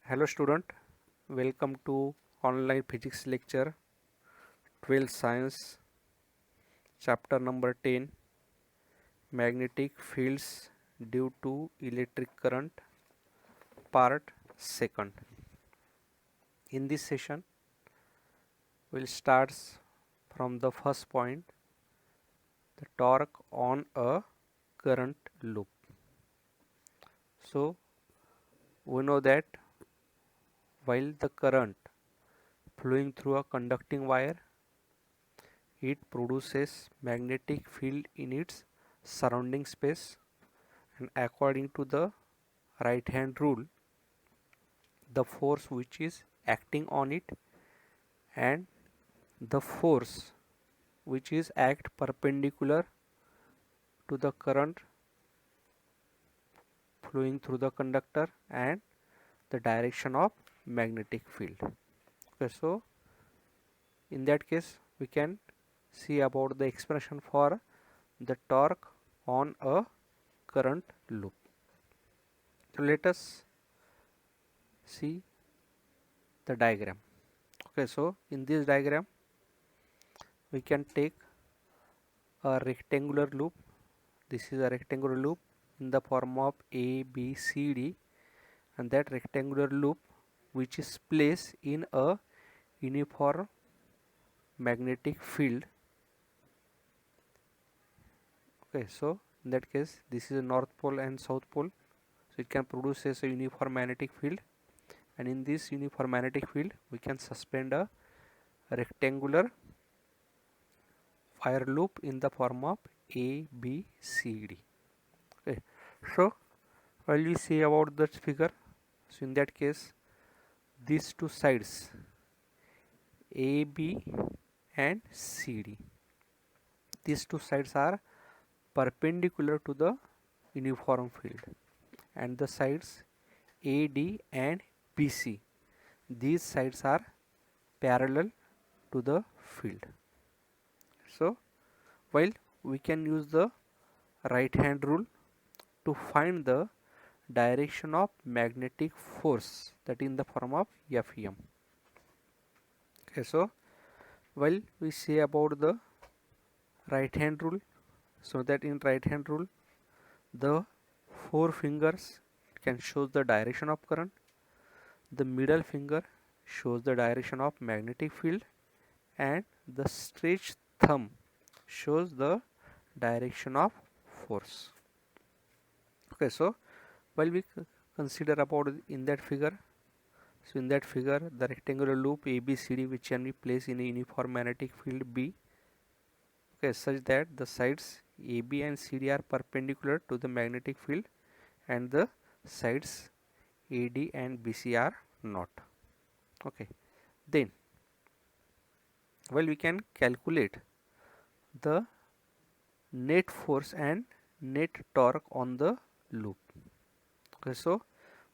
Hello student, welcome to online physics lecture 12 science chapter number 10 magnetic fields due to electric current part second. In this session we'll start from the first point, the torque on a current loop. So we know that while the current flowing through a conducting wire, it produces magnetic field in its surrounding space, and according to the right hand rule, the force which is acting on it and the force which is act perpendicular to the current flowing through the conductor and the direction of magnetic field. Okay, so in that case we can see about the expression for the torque on a current loop. So let us see the diagram. Okay, so in this diagram we can take a rectangular loop. This is a rectangular loop in the form of A, B, C, D, and that rectangular loop which is placed in a uniform magnetic field. Okay, so in that case this is a north pole and south pole, so it can produce as a uniform magnetic field, and in this uniform magnetic field we can suspend a rectangular wire loop in the form of A, B, C, D. Okay, so while we see about that figure, so in that case these two sides AB and CD, these two sides are perpendicular to the uniform field, and the sides AD and BC, these sides are parallel to the field. So while we can use the right hand rule to find the direction of magnetic force, that in the form of Fm. Okay, so while we say about the right hand rule, so that in right hand rule the four fingers can show the direction of current, the middle finger shows the direction of magnetic field, and the stretched thumb shows the direction of force. Okay, so while we consider about in that figure, so in that figure the rectangular loop ABCD which can be placed in a uniform magnetic field B, okay, such that the sides AB and CD are perpendicular to the magnetic field and the sides AD and BC are not. Okay, then well, we can calculate the net force and net torque on the loop. Okay, so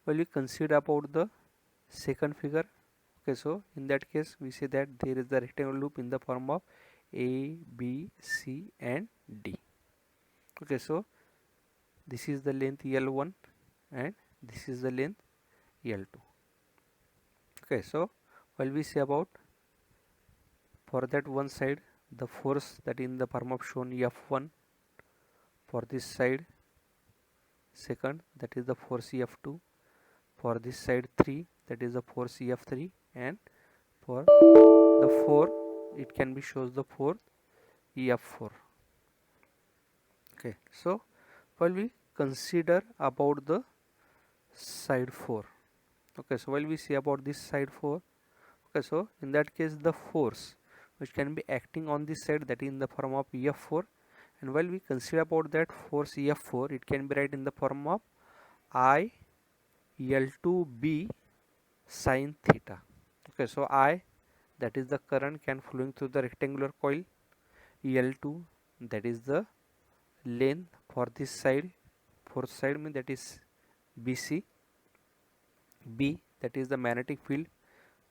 well, we consider about the second figure. Okay, so in that case we say that there is the rectangular loop in the form of A, B, C and D. Okay, so this is the length L1 and this is the length L2. Okay, so while we say about for that one side the force that in the form of shown F1, for this side second that is the force F2, for this side 3 that is the force F3, and for the 4 it can be shows the fourth F4. Okay, so while we consider about the side 4, okay, so while we see about this side 4, okay, so in that case the force which can be acting on this side that is in the form of F4, and while we consider about that force F4, it can be written in the form of I L2B sin theta. Okay, so I, that is the current can flowing through the rectangular coil, L2 that is the length for this side, fourth side means that is BC, B that is the magnetic field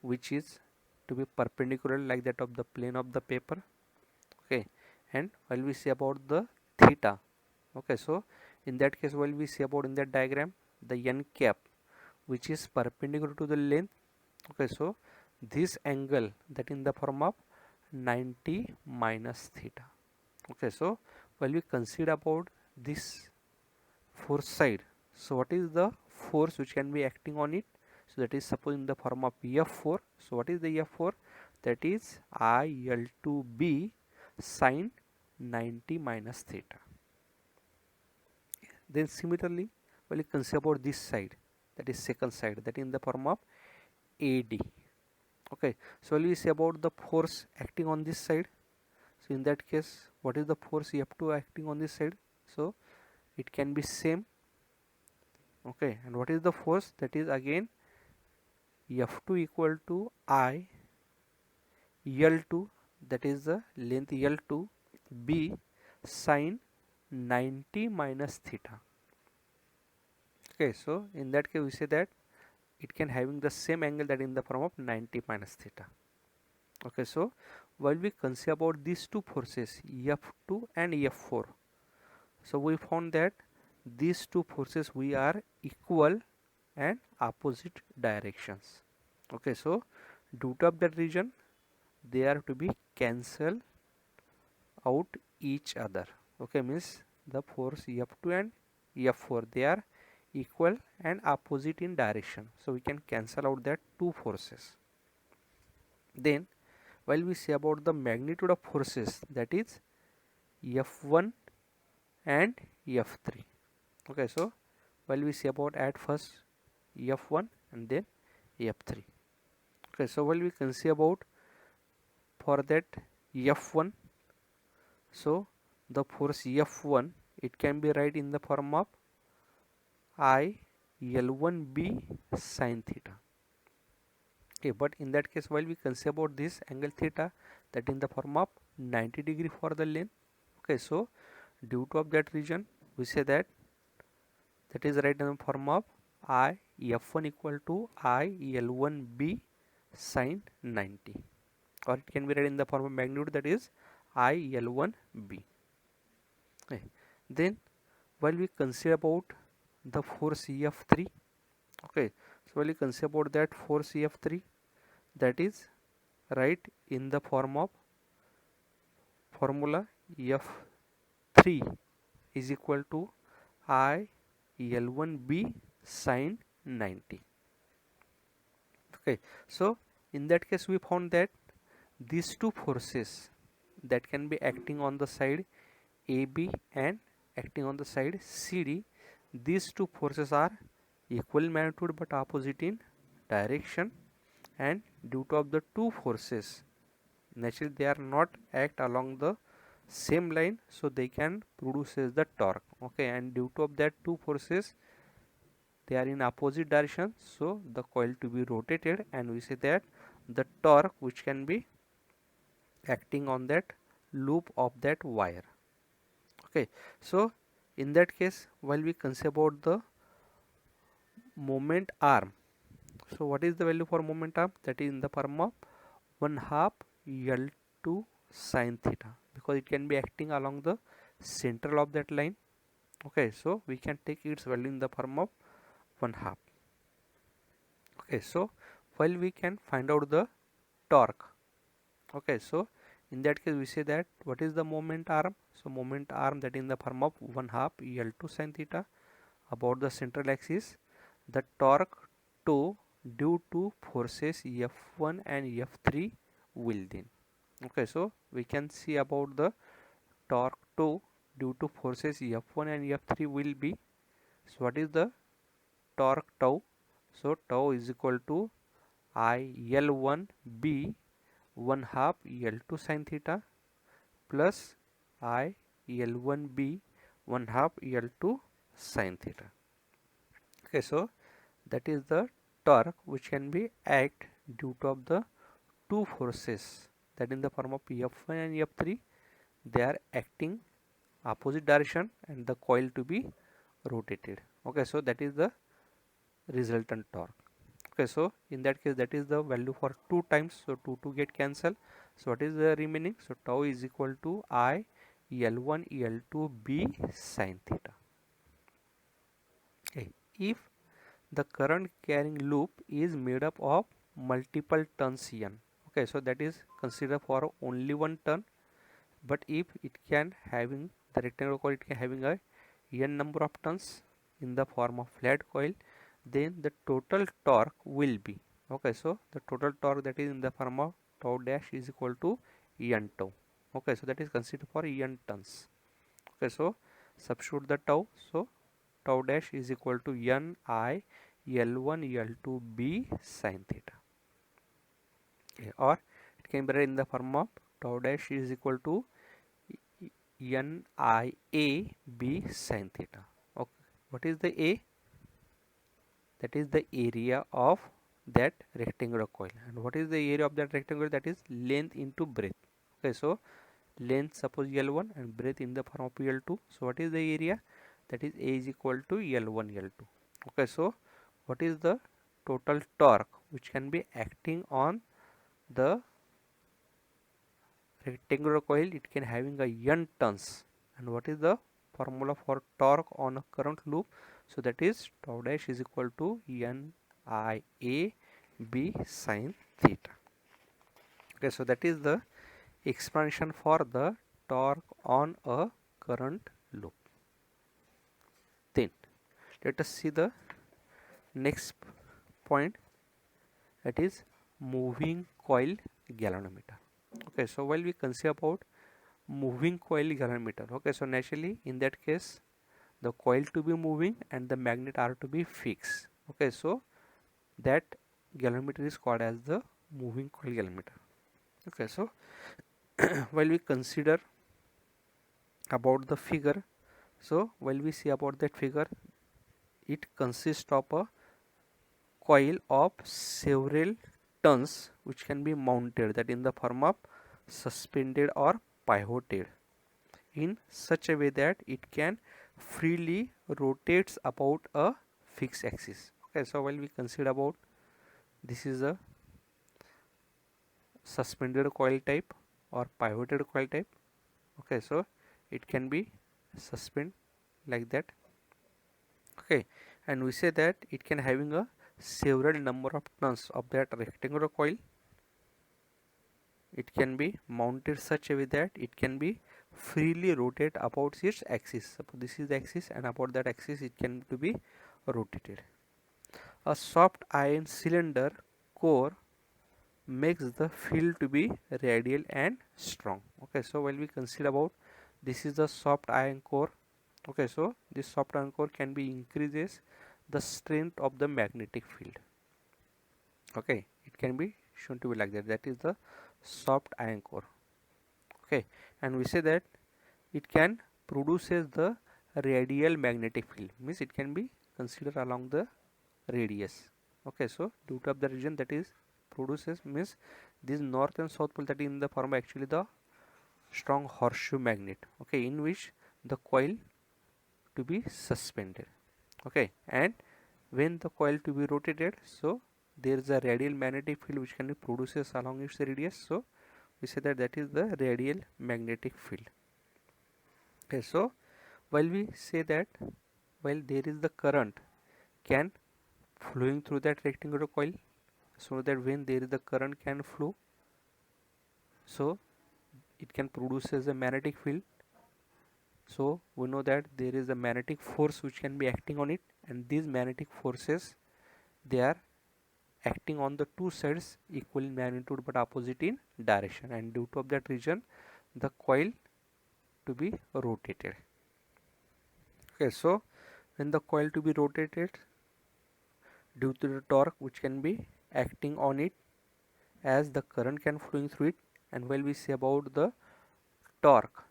which is to be perpendicular like that of the plane of the paper. Okay, and while we see about the theta, okay, so in that case while we see about in that diagram the n cap which is perpendicular to the length. Okay, so this angle that in the form of 90 minus theta. Okay, so while we consider about this force side, so what is the force which can be acting on it? So that is suppose in the form of F4. So what is the F4? That is IL2B sine 90 minus theta. Then similarly, when you consider about this side, that is second side, that is in the form of AD. Okay, so when we say about the force acting on this side, so in that case, what is the force F2 acting on this side? So it can be same. Okay, and what is the force? That is again F2 equal to I L2, that is the length L2 B sine 90 minus theta. Okay, so in that case we say that it can having the same angle that in the form of 90 minus theta. Okay, so while we consider about these two forces F2 and F4, so we found that these two forces we are equal and opposite directions. Okay, so due to that reason they are to be cancel out each other. Okay, means the force F2 and F4 they are equal and opposite in direction, so we can cancel out that two forces. Then while we say about the magnitude of forces, that is F1 and F3. Okay, so while we say about at first F1 and then F3. Okay, so while we can see about for that F1, so the force F1 it can be write in the form of I L1B sine theta. Okay, but in that case while we consider about this angle theta, that in the form of 90 degree for the length. Okay, so due to of that reason we say that is right in the form of I F1 equal to I L1B sine 90, or it can be read in the form of magnitude, that is I L1B. Okay. Then while we consider about the force F3, okay, so while we consider about that force F3, that is right in the form of formula F3 is equal to I L1B sine 90. Okay, so in that case we found that these two forces that can be acting on the side AB and acting on the side CD, these two forces are equal magnitude but opposite in direction, and due to of the two forces naturally they are not act along the same line, so they can produce as the torque. Okay, and due to of that two forces they are in opposite direction, so the coil to be rotated, and we say that the torque which can be acting on that loop of that wire. Okay, so in that case while we consider about the moment arm, so what is the value for moment arm? That is in the form of 1/2 L2 sine theta, because it can be acting along the central of that line. Okay, so we can take its value in the form of 1/2. Okay, so while we can find out the torque. Okay, so in that case we say that what is the moment arm? So moment arm that in the form of 1/2 L2 sine theta about the central axis. The torque tau due to forces F1 and F3 will then. Okay, so we can see about the torque tau due to forces F1 and F3 will be. So what is the torque tau? So tau is equal to I L1B 1/2 L2 sine theta plus I L1B 1/2 L2 sine theta. Okay, so that is the torque which can be act due to of the two forces, that in the form of F1 and F3 they are acting opposite direction and the coil to be rotated. Okay, so that is the resultant torque. Okay, so in that case that is the value for 2 times, so 2 get cancelled. So what is the remaining? So tau is equal to I L1 L2 B sine theta. Okay, if the current carrying loop is made up of multiple turns n. Okay, so that is considered for only one turn, but if it can having the rectangular coil, it can having a n number of turns in the form of flat coil, then the total torque will be, okay, so the total torque that is in the form of tau dash is equal to n tau. Okay, so that is considered for n turns. Okay, so substitute the tau, so tau dash is equal to n I L1 L2 B sin theta. Okay, or it can be written in the form of tau dash is equal to n I A B sin theta. Okay, what is the A? That is the area of that rectangular coil. And what is the area of that rectangle? That is length into breadth. Okay, so length suppose L1 and breadth in the form of L2. So what is the area? That is A is equal to L1 L2. Okay, so what is the total torque which can be acting on the rectangular coil? It can having a n turns. And what is the formula for torque on a current loop? So that is tau dash is equal to n I A B sin theta. Okay, so that is the explanation for the torque on a current loop. Then let us see the next point, that is moving coil galvanometer. Okay, so while we consider about moving coil galvanometer, okay, so naturally in that case the coil to be moving and the magnet are to be fixed. Okay, so that galvanometer is called as the moving coil galvanometer. Okay, so while we consider about the figure, so while we see about that figure, it consists of a coil of several turns which can be mounted, that in the form of suspended or pivoted in such a way that it can freely rotates about a fixed axis. Okay, so while we consider about this is a suspended coil type or pivoted coil type. Okay, so it can be suspend like that. Okay, and we say that it can having a several number of turns of that rectangular coil. It can be mounted such a way that it can be freely rotate about its axis. Suppose this is the axis and about that axis it can to be rotated. A soft iron cylinder core makes the field to be radial and strong. Okay, so while we consider about this is the soft iron core. Okay, so this soft iron core can be increases the strength of the magnetic field. Okay, it can be shown to be like that, that is the soft iron core. Okay, and we say that it can produces the radial magnetic field, means it can be considered along the radius. Okay, so due to the region that is produces, means this north and south pole, that is in the form actually the strong horseshoe magnet. Okay, in which the coil to be suspended. Okay, and when the coil to be rotated, so there is a radial magnetic field which can be produces along its radius. So we say that that is the radial magnetic field. Okay, so while we say that while there is the current can flowing through that rectangular coil, so that when there is the current can flow, so it can produce as a magnetic field. So we know that there is a magnetic force which can be acting on it, and these magnetic forces, they are acting on the two sides equal in magnitude but opposite in direction, and due to that reason the coil to be rotated. Okay, so when the coil to be rotated due to the torque which can be acting on it as the current can flowing through it, and while we say about the torque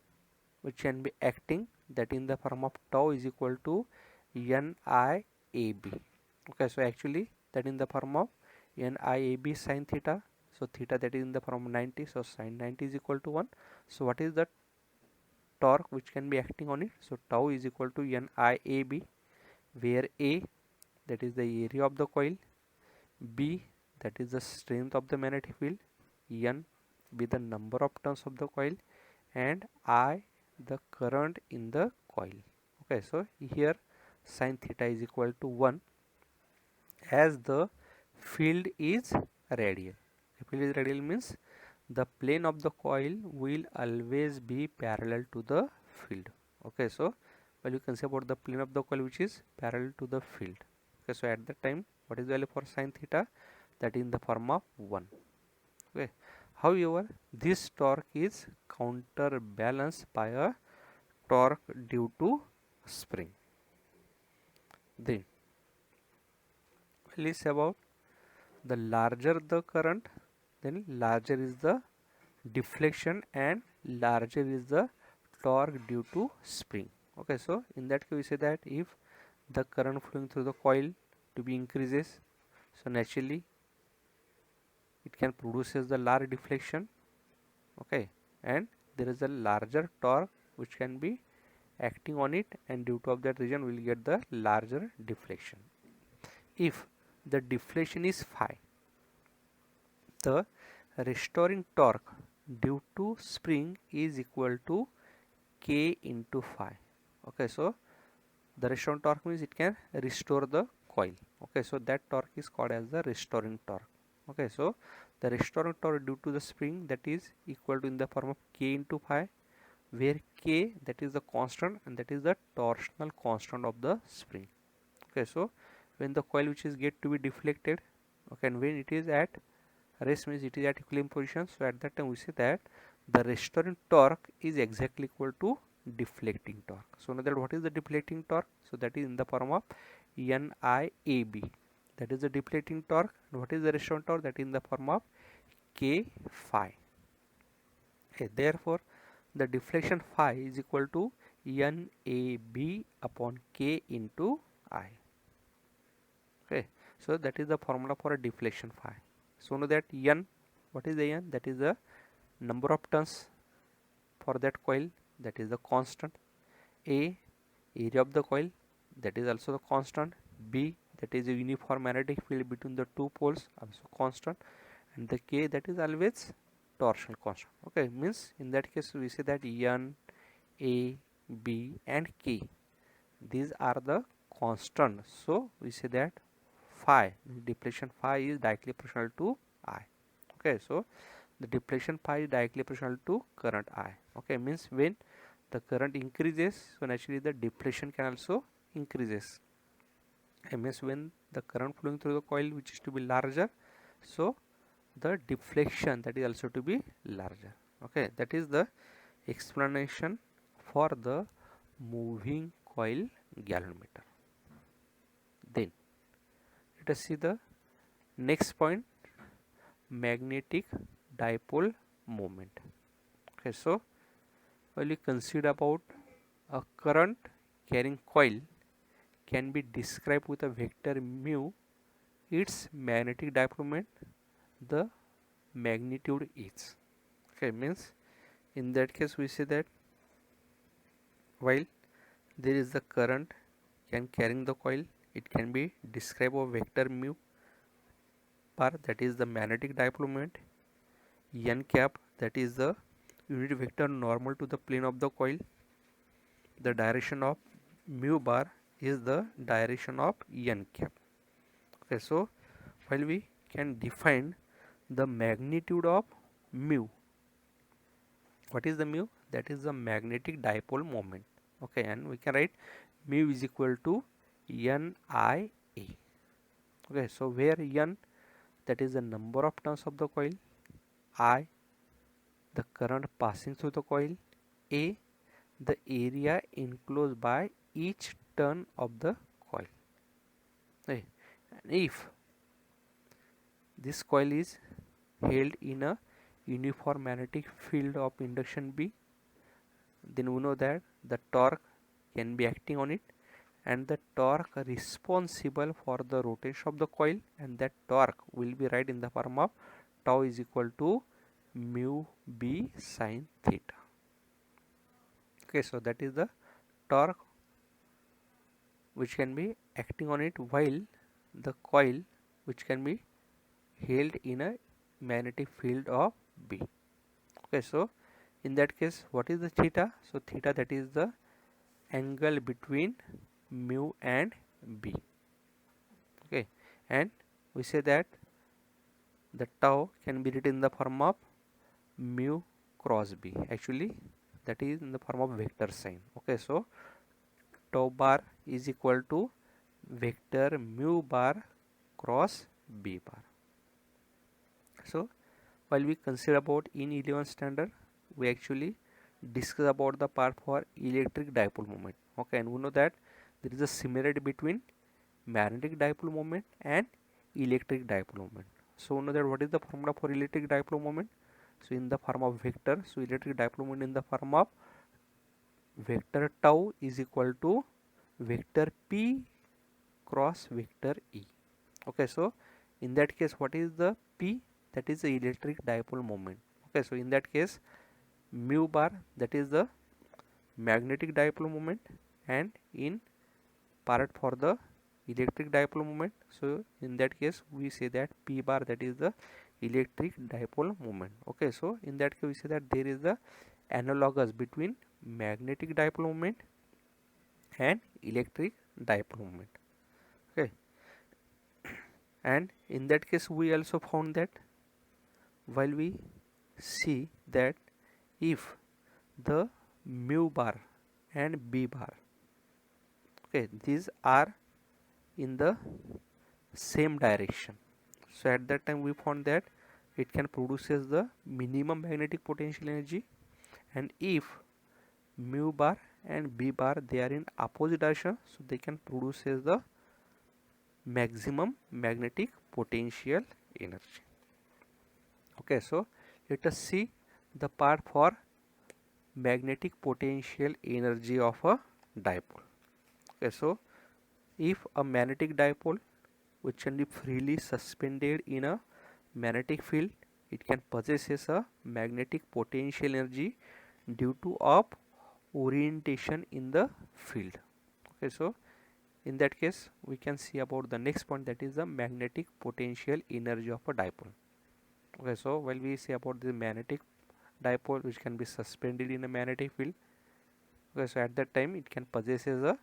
which can be acting, that in the form of tau is equal to NIAB. Okay, so actually that in the form of NIAB sin theta, so theta that is in the form of 90, so sin 90 is equal to 1. So what is the torque which can be acting on it? So tau is equal to NIAB, where A that is the area of the coil, B that is the strength of the magnetic field, N be the number of turns of the coil, and I the current in the coil. Okay, so here sin theta is equal to 1, as the field is radial. If field is radial means the plane of the coil will always be parallel to the field. Okay, so well, you can say about the plane of the coil which is parallel to the field. Okay, so at that time, what is the value for sin theta? That is in the form of 1. Okay, however, this torque is counterbalanced by a torque due to spring. Then we'll see about the larger the current, then larger is the deflection and larger is the torque due to spring. Okay, so in that case we say that if the current flowing through the coil to be increases, so naturally it can produces the large deflection. Okay, and there is a larger torque which can be acting on it, and due to of that region we will get the larger deflection. If the deflection is phi, the restoring torque due to spring is equal to K into phi. Okay, so the restoring torque means it can restore the coil. Okay, so that torque is called as the restoring torque. Okay, so the restoring torque due to the spring, that is equal to in the form of K into phi, where K, that is the constant and that is the torsional constant of the spring. Okay, so when the coil which is get to be deflected, okay, and when it is at rest means it is at equilibrium position, so at that time we say that the restoring torque is exactly equal to deflecting torque. So now that what is the deflecting torque? So that is in the form of NIAB, that is the deflecting torque, and what is the restoring torque? That is in the form of K phi. Okay, therefore the deflection phi is equal to NAB upon K into I. Okay, so that is the formula for a deflection phi. So know that N, what is the N? That is the number of turns for that coil, that is the constant. A, area of the coil, that is also the constant. B, that is a uniform magnetic field between the two poles, also constant. And the K, that is always torsional constant. Okay, means in that case we say that N, A, B and K, these are the constant. So we say that phi, deflection phi is directly proportional to I. Okay, so the deflection phi is directly proportional to current I. Okay, means when the current increases, so naturally the deflection can also increases. It means when the current flowing through the coil which is to be larger, so the deflection that is also to be larger. Okay, that is the explanation for the moving coil galvanometer. Then let us see the next point, magnetic dipole moment. Okay, so while we consider about a current carrying coil can be described with a vector mu, its magnetic dipole moment, the magnitude is. Okay, means in that case we say that while there is the current can carrying the coil, it can be described of vector mu bar, that is the magnetic dipole moment, n cap, that is the unit vector normal to the plane of the coil. The direction of mu bar is the direction of n cap. Okay, so while we can define the magnitude of mu, what is the mu? That is the magnetic dipole moment. Okay, and we can write mu is equal to NIA. Okay, so where n, that is the number of turns of the coil, I, the current passing through the coil, A, the area enclosed by each turn of the coil. Okay, and if this coil is held in a uniform magnetic field of induction B, then we know that the torque can be acting on it, and the torque responsible for the rotation of the coil, and that torque will be right in the form of tau is equal to mu b sin theta. Okay, so that is the torque which can be acting on it while the coil which can be held in a magnetic field of B. Okay, so in that case what is the theta? So theta, that is the angle between mu and B. Okay, and we say that the tau can be written in the form of mu cross b. Actually that is in the form of vector sign. Okay, so tau bar is equal to vector mu bar cross b bar. So while we consider about in 11th standard, we actually discuss about the part for electric dipole moment. Okay, and we know that there is a similarity between magnetic dipole moment and electric dipole moment. So we know that what is the formula for electric dipole moment? So in the form of vector, so electric dipole moment in the form of vector tau is equal to vector p cross vector e. Okay, so in that case what is the p? That is the electric dipole moment. Okay, so in that case mu bar, that is the magnetic dipole moment, and in part for the electric dipole moment, so in that case we say that p bar, that is the electric dipole moment. Okay, so in that case we say that there is the analogous between magnetic dipole moment and electric dipole moment. Okay, and in that case we also found that while we see that if the mu bar and b bar, okay, these are in the same direction, so at that time we found that it can produces the minimum magnetic potential energy, and if mu bar and b bar they are in opposite direction, so they can produces the maximum magnetic potential energy. Okay, so let us see the part for magnetic potential energy of a dipole. Okay, so if a magnetic dipole which can be freely suspended in a magnetic field, it can possesses a magnetic potential energy due to of orientation in the field. Okay, so in that case we can see about the next point, that is the magnetic potential energy of a dipole. Okay, so while we say about the magnetic dipole which can be suspended in a magnetic field, okay, so at that time it can possesses a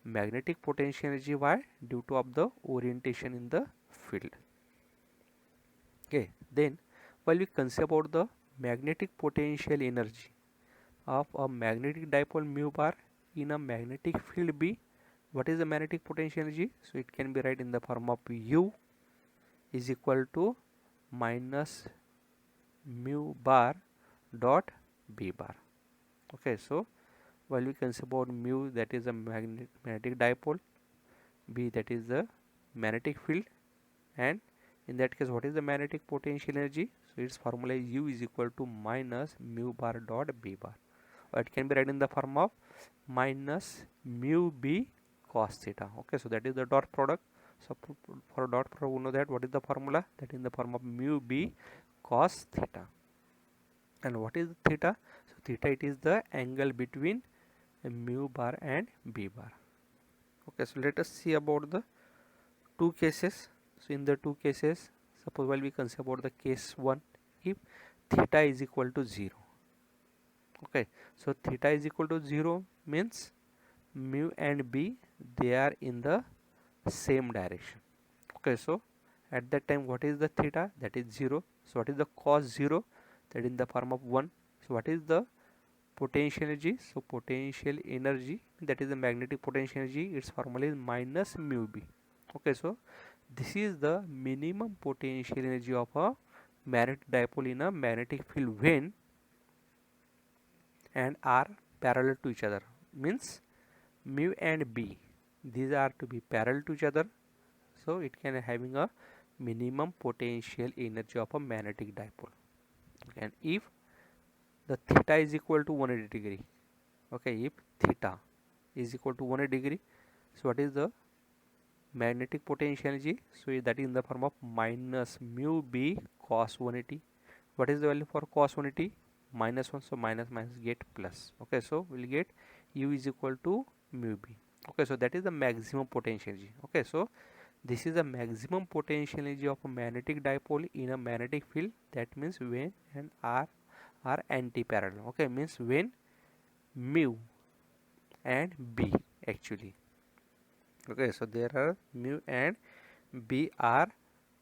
magnetic potential energy. Why? Due to of the orientation in the field. Okay, then while we consider about the magnetic potential energy of a magnetic dipole mu bar in a magnetic field B, what is the magnetic potential energy? So it can be write in the form of U is equal to minus mu bar dot B bar. Okay, so while we consider about mu, that is a magnetic dipole, B, that is the magnetic field, and in that case what is the magnetic potential energy? So its formula is U is equal to minus mu bar dot B bar, or it can be written in the form of minus mu B cos theta. Okay, so that is the dot product. So for dot product we know that what is the formula? That is in the form of mu B cos theta. And what is theta? So theta, it is the angle between mu bar and B bar. Okay, so let us see about the two cases. So in the two cases, suppose while we consider about the case 1, if theta is equal to 0. Okay, so theta is equal to 0 means mu and B, they are in the same direction. Okay, so at that time what is the theta? That is 0. So what is the cos 0? That is in the form of 1. So what is the potential energy? So potential energy, that is the magnetic potential energy, its formula is minus mu B. Okay, so this is the minimum potential energy of a magnetic dipole in a magnetic field when and are parallel to each other, means mu and B, these are to be parallel to each other, so it can having a minimum potential energy of a magnetic dipole. And if the theta is equal to 180 degree, okay, if theta is equal to 180 degree, so what is the magnetic potential energy? So that is in the form of minus mu B cos 180. What is the value for cos 180? Minus 1, so minus minus get plus. Okay, so we'll get U is equal to mu B. Okay, so that is the maximum potential energy. Okay, so this is the maximum potential energy of a magnetic dipole in a magnetic field. That means when and R are anti-parallel. Okay, means when mu and B actually. Okay, so there are mu and B are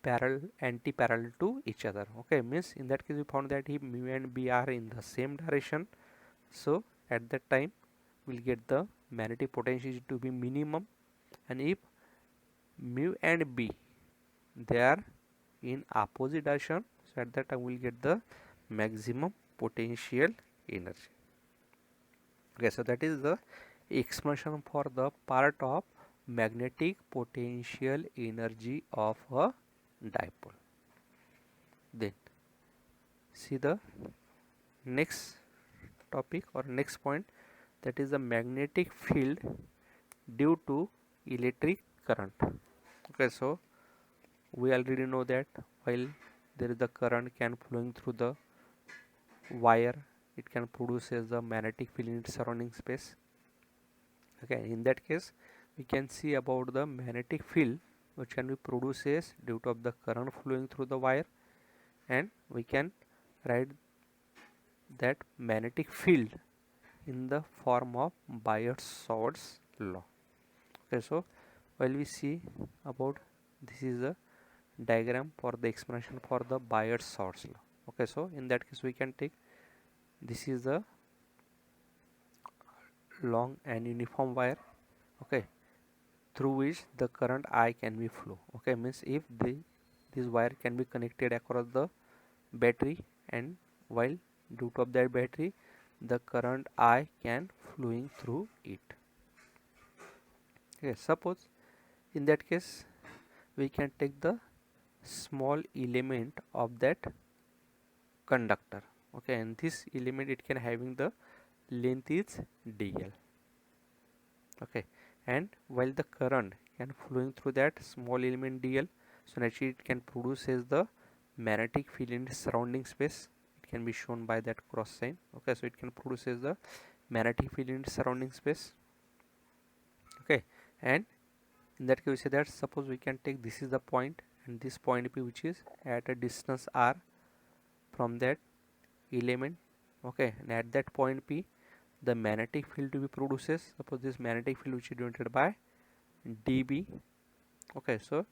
parallel, anti-parallel to each other. Okay, means in that case we found that if mu and B are in the same direction, so at that time we'll get the magnetic potential to be minimum, and if mu and B they are in opposite direction, so at that time we'll get the maximum potential energy. Okay, so that is the expression for the part of magnetic potential energy of a dipole. Then see the next topic or next point, that is the magnetic field due to electric current. Okay, so we already know that while there is the current can flowing through the wire, it can produce as the magnetic field in its surrounding space. Okay, in that case we can see about the magnetic field which can be produced due to the current flowing through the wire, and we can write that magnetic field in the form of Biot-Savart's law. Okay, so while we see about this is a diagram for the explanation for the Biot-Savart's law. Okay, so in that case we can take this is a long and uniform wire, okay, through which the current I can be flow. Okay, means if this wire can be connected across the battery, and while due to that battery the current I can flowing through it. Okay, suppose in that case we can take the small element of that conductor. Okay, and this element it can having the length is dl. Okay, and while the current can flowing through that small element dl, so naturally it can produce as the magnetic field in the surrounding space. It can be shown by that cross sign. Okay, so it can produce as the magnetic field in the surrounding space. Okay, and in that case we say that suppose we can take this is the point and this point P which is at a distance r from that element. Okay, and at that point P the magnetic field to be produces, suppose this magnetic field which is denoted by dB. Okay, so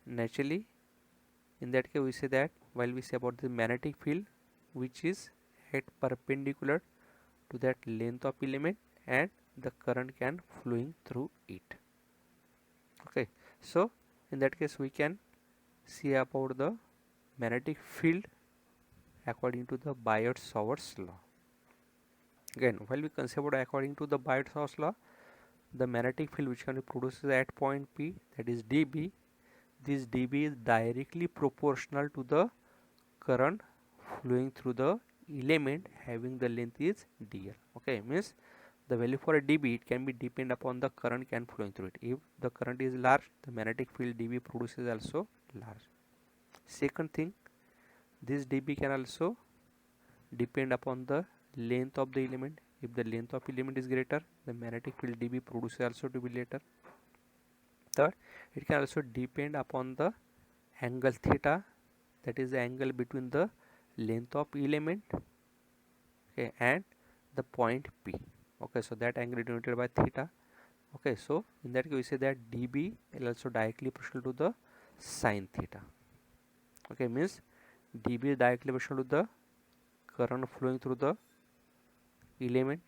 naturally in that case we say that while we say about the magnetic field which is at perpendicular to that length of element and the current can flowing through it. Okay, so in that case we can see about the magnetic field according to the Biot-Savart's law. Again, while we consider about according to the Biot-Savart's law, the magnetic field which can be produced at point P, that is dB, this dB is directly proportional to the current flowing through the element having the length is dl. Okay, means the value for a dB it can be depend upon the current can flowing through it. If the current is large, the magnetic field dB produces also large. Second thing, this dB can also depend upon the length of the element. If the length of element is greater, the magnetic field dB produces also to be later. Third, it can also depend upon the angle theta, that is the angle between the length of element, okay, and the point P. Okay, so that angle is denoted by theta. Okay, so in that case we say that dB is also directly proportional to the sine theta. Okay, means dB is directly proportional to the current flowing through the element,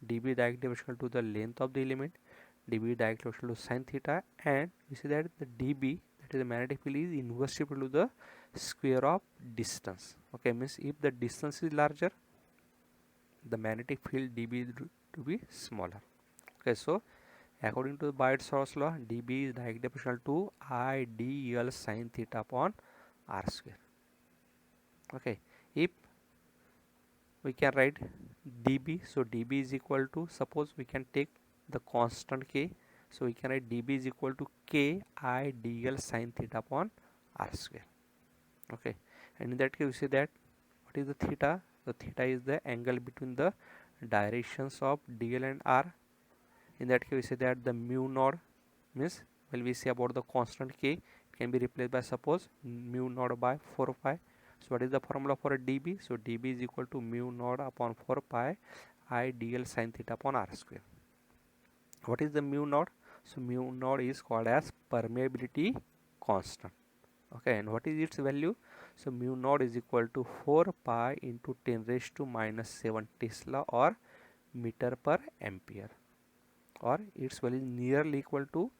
dB is directly proportional to the length of the element, dB is directly proportional to sine theta, and we say that the dB, that is the magnetic field, is inversely proportional to the square of distance. Okay, means if the distance is larger, the magnetic field dB is to be smaller. Okay, so according to the Biot-Savart's law, dB is directly proportional to I dl sine theta upon r square. Okay, if we can write dB, so dB is equal to, suppose we can take the constant k, so we can write dB is equal to k I dl sine theta upon r square. Okay, and in that case we say that what is the theta? The theta is the angle between the directions of dl and r. In that case we say that the mu naught, means when we say about the constant k, it can be replaced by suppose mu naught by 4 pi. So what is the formula for a dB? So dB is equal to mu naught upon 4 pi I dl sine theta upon r square. What is the mu naught? So mu naught is called as permeability constant. Okay, and what is its value? So mu naught is equal to 4 pi into 10 raised to minus 7 Tesla or meter per ampere, or its value is nearly equal to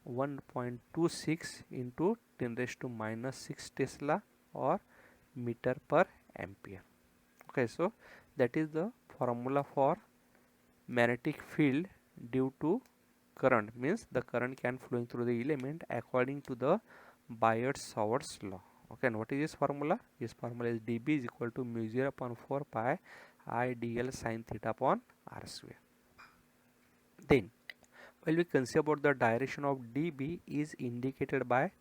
1.26 into 10 raised to minus 6 Tesla or meter per ampere. Okay, so that is the formula for magnetic field due to current, means the current can flowing through the element according to the Biot-Savart's law. Okay, and what is this formula? This formula is dB is equal to mu 0 upon 4 pi I dl sin theta upon r square. Then while we consider about the direction of dB is indicated by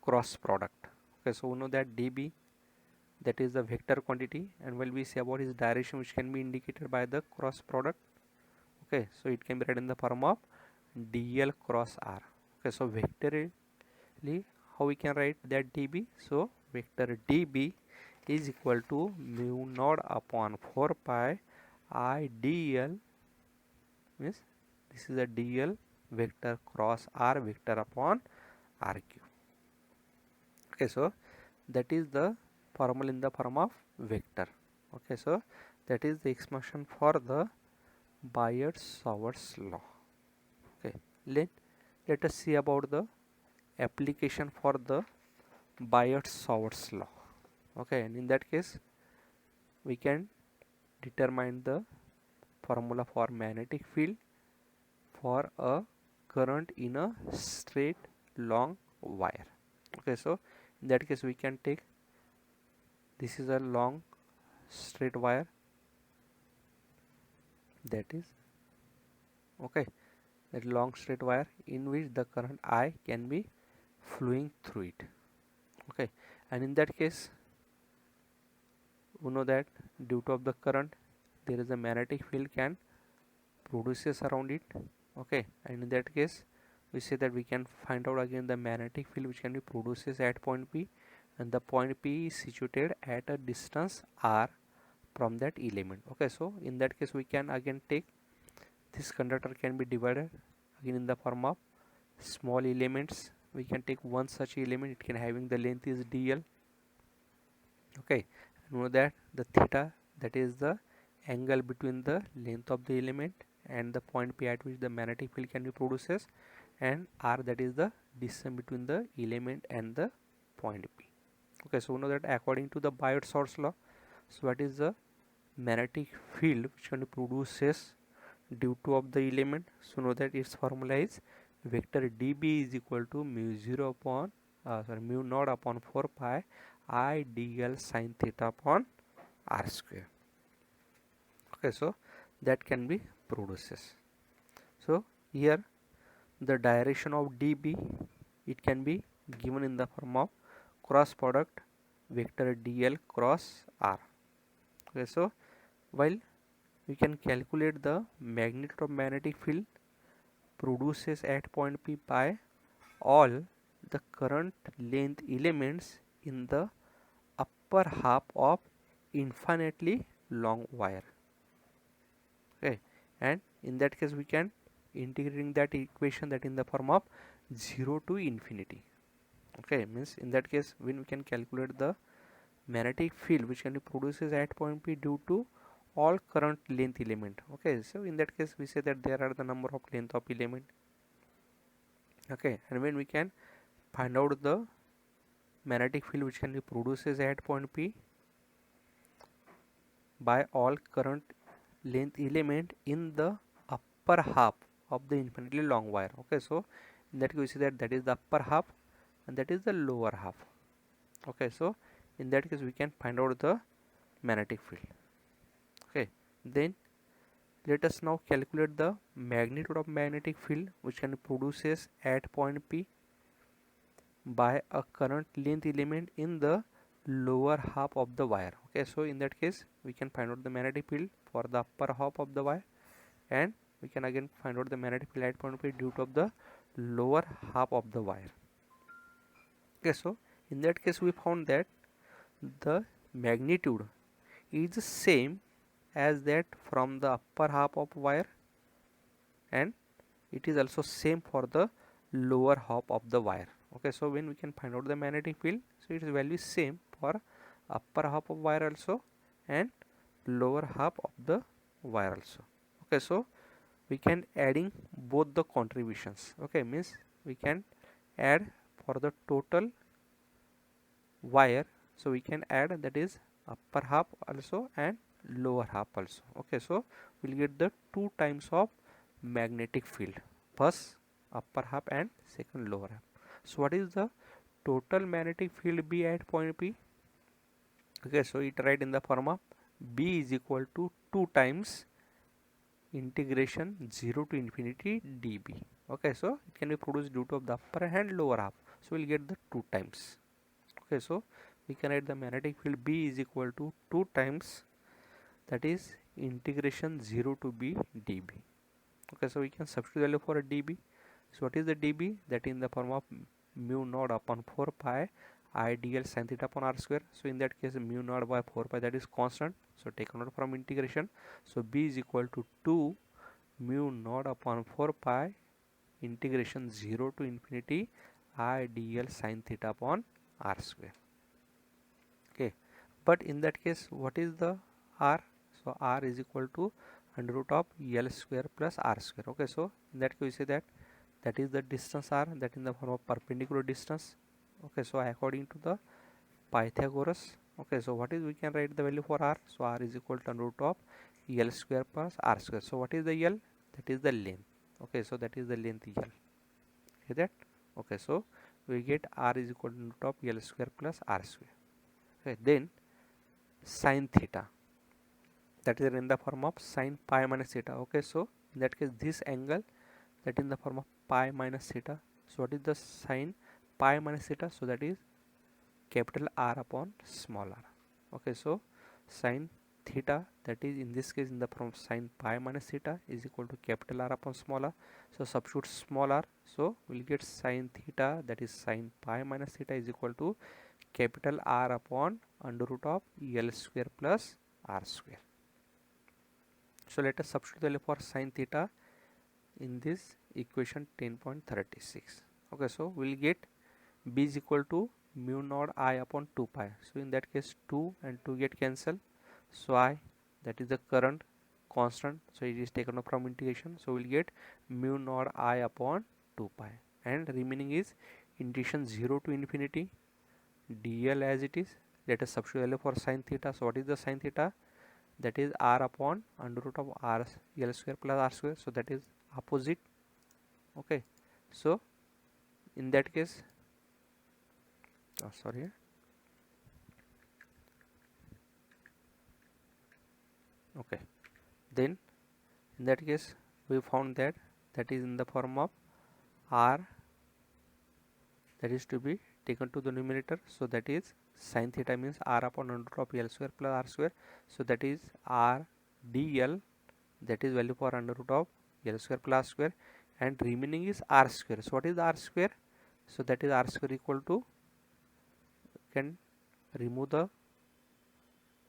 cross product. Okay, so we know that dB, that is the vector quantity, and while we say about its direction, which can be indicated by the cross product. Okay, so it can be written in the form of dl cross r. Okay, so vectorally how we can write that dB? So vector dB is equal to mu naught upon 4 pi I dl, means this is a dl vector cross r vector upon r cube. Okay, so that is the formula in the form of vector. Okay, so that is the expression for the Biot-Savart's law. Okay, let us see about the application for the Biot-Savart's law. Okay, and in that case we can determine the formula for magnetic field for a current in a straight long wire. Okay, so in that case we can take, this is a long straight wire, that is okay, that long straight wire in which the current I can be flowing through it. Okay, and in that case we know that due to of the current there is a magnetic field can produces around it. Okay, and in that case we say that we can find out again the magnetic field which can be produces at point P, and the point P is situated at a distance r from that element. Okay, so in that case we can again take this conductor can be divided again in the form of small elements. We can take one such element, it can having the length is dl. Okay, know that the theta, that is the angle between the length of the element and the point P at which the magnetic field can be produces, and r, that is the distance between the element and the point P. Okay, so we know that according to the Biot-Savart's law, so what is the magnetic field which can be produces due to of the element? So know that its formula is vector dB is equal to mu 0 upon mu naught upon 4 pi I dl sin theta upon r square. Okay, so that can be produces. So here the direction of dB, it can be given in the form of cross product vector dl cross r. Okay, so while we can calculate the magnitude of magnetic field produces at point P by all the current length elements in the upper half of infinitely long wire. Okay, and in that case we can integrating that equation that in the form of 0 to infinity. Okay, means in that case when we can calculate the magnetic field which can be produces at point P due to all current length element. Okay, so in that case we say that there are the number of length of element. Okay, and when we can find out the magnetic field which can be produces at point P by all current length element in the upper half of the infinitely long wire. Okay, so in that case we see that that is the upper half and that is the lower half. Okay, so in that case we can find out the magnetic field. Okay, then let us now calculate the magnitude of magnetic field which can be produces at point P by a current length element in the lower half of the wire. Okay, so in that case we can find out the magnetic field for the upper half of the wire, and we can again find out the magnetic field at point P due to of the lower half of the wire. Okay, so in that case we found that the magnitude is same as that from the upper half of wire, and it is also same for the lower half of the wire. Okay, so when we can find out the magnetic field, so its value is same for upper half of wire also and lower half of the wire also. Okay, so we can adding both the contributions. Okay, means we can add for the total wire, so we can add that is upper half also and lower half also. Okay, so we'll get the two times of magnetic field, first upper half and second lower half. So what is the total magnetic field B at point P? Okay, so it write in the form of B is equal to 2 times integration 0 to infinity dB. Okay, so it can be produced due to the upper and lower half, so we'll get the 2 times. Okay, so we can write the magnetic field B is equal to 2 times, that is integration 0 to B dB. Okay, so we can substitute value for a dB. So what is the dB? That in the form of mu naught upon 4 pi I dl sin theta upon r square. So in that case mu naught by 4 pi, that is constant, so take note from integration. So B is equal to 2 mu naught upon 4 pi integration 0 to infinity I dl sin theta upon r square. Okay, but in that case what is the r? So r is equal to under root of l square plus r square. Okay, so in that case we say that is the distance r, that in the form of perpendicular distance. Okay, so according to the Pythagoras. Okay, so what is, we can write the value for r? So r is equal to under root of l square plus r square. So what is the l? That is the length. Okay, so that is the length l. Okay, that. Okay, so we get r is equal to root of l square plus r square. Okay, then sin theta, that is in the form of sin pi minus theta. Okay, so in that case this angle, that in the form of pi minus theta. So what is the sin pi minus theta? So that is capital R upon small r. Okay, so sin theta, that is in this case in the form of sin pi minus theta, is equal to capital R upon small r. So substitute small r, so we'll get sin theta, that is sin pi minus theta, is equal to capital R upon under root of l square plus r square. So let us substitute the value for sin theta in this equation 10.36. Okay, so we'll get B is equal to mu naught I upon 2 pi. So in that case 2 and 2 get cancelled. So I, that is the current constant, so it is taken up from integration. So we'll get mu naught I upon 2 pi, and remaining is integration 0 to infinity dl as it is. Let us substitute value for sin theta. So what is the sin theta? That is r upon under root of r l square plus r square. So that is opposite. Okay, so in that case, sorry, okay, then in that case we found that is in the form of r, that is to be taken to the numerator. So that is sin theta means r upon under root of l square plus r square. So that is r dl, that is value for under root of l square plus square, and remaining is r square. So what is the r square? So that is r square equal to, can remove the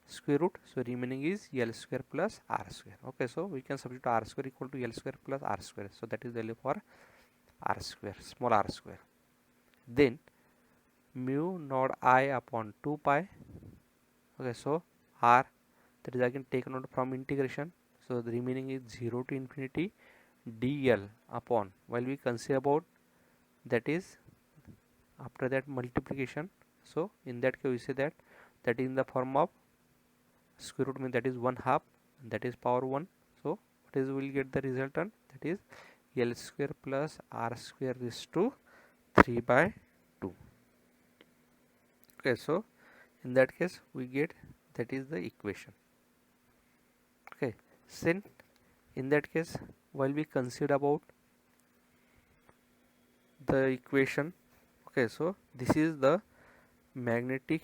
square root, so remaining is l square plus r square. Okay, so we can substitute r square equal to l square plus r square. So that is the value for r square, small r square. Then mu naught I upon 2 pi. Okay, so r, that is again taken out from integration. So the remaining is 0 to infinity dl upon, while we consider about, that is after that multiplication. So in that case we say that is in the form of square root, means that is 1/2, that is power 1. So what is, we will get the resultant, that is l square plus r square raised to 3/2. Okay, so in that case we get, that is the equation. Okay, then in that case, while we consider about the equation, okay, so this is the magnetic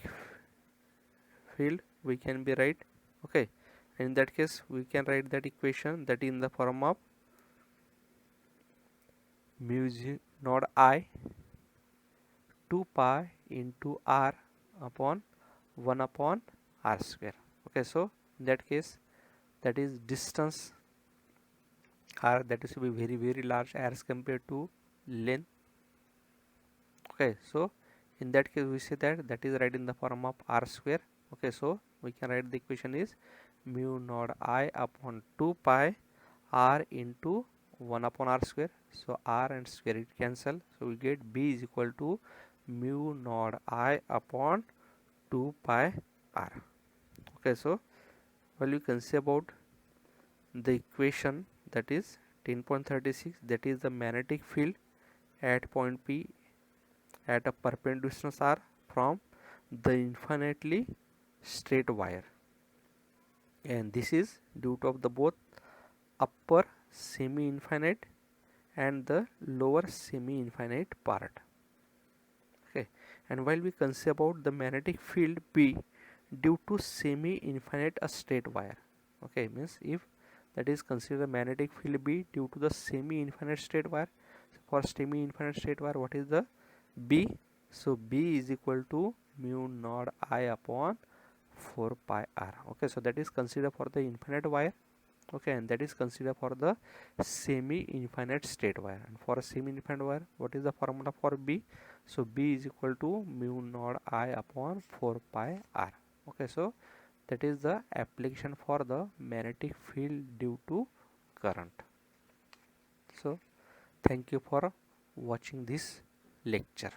field, we can be right. Okay, in that case we can write that equation, that in the form of mu naught I 2 pi into r upon 1 upon r square. Okay, so in that case, that is distance r, that is to be very large as compared to length. Okay, so in that case we say that is right in the form of r square. Okay, so we can write the equation is mu naught I upon 2 pi r into 1 upon r square. So r and square it cancel, so we get b is equal to mu naught I upon 2 pi r. Okay, so well, you can say about the equation, that is 10.36, that is the magnetic field at point P at a perpendicular distance r from the infinitely straight wire, and this is due to of the both upper semi-infinite and the lower semi-infinite part. Okay, and while we consider about the magnetic field B due to semi-infinite a straight wire, okay, means if that is consider magnetic field B due to the semi-infinite straight wire. So for semi-infinite straight wire, what is the B? So B is equal to mu naught I upon 4 pi r. Okay, so that is considered for the infinite wire. Okay, and that is considered for the semi-infinite straight wire. And for a semi-infinite wire, what is the formula for B? So B is equal to mu naught I upon 4 pi r. Okay, so that is the application for the magnetic field due to current. So thank you for watching this lecture.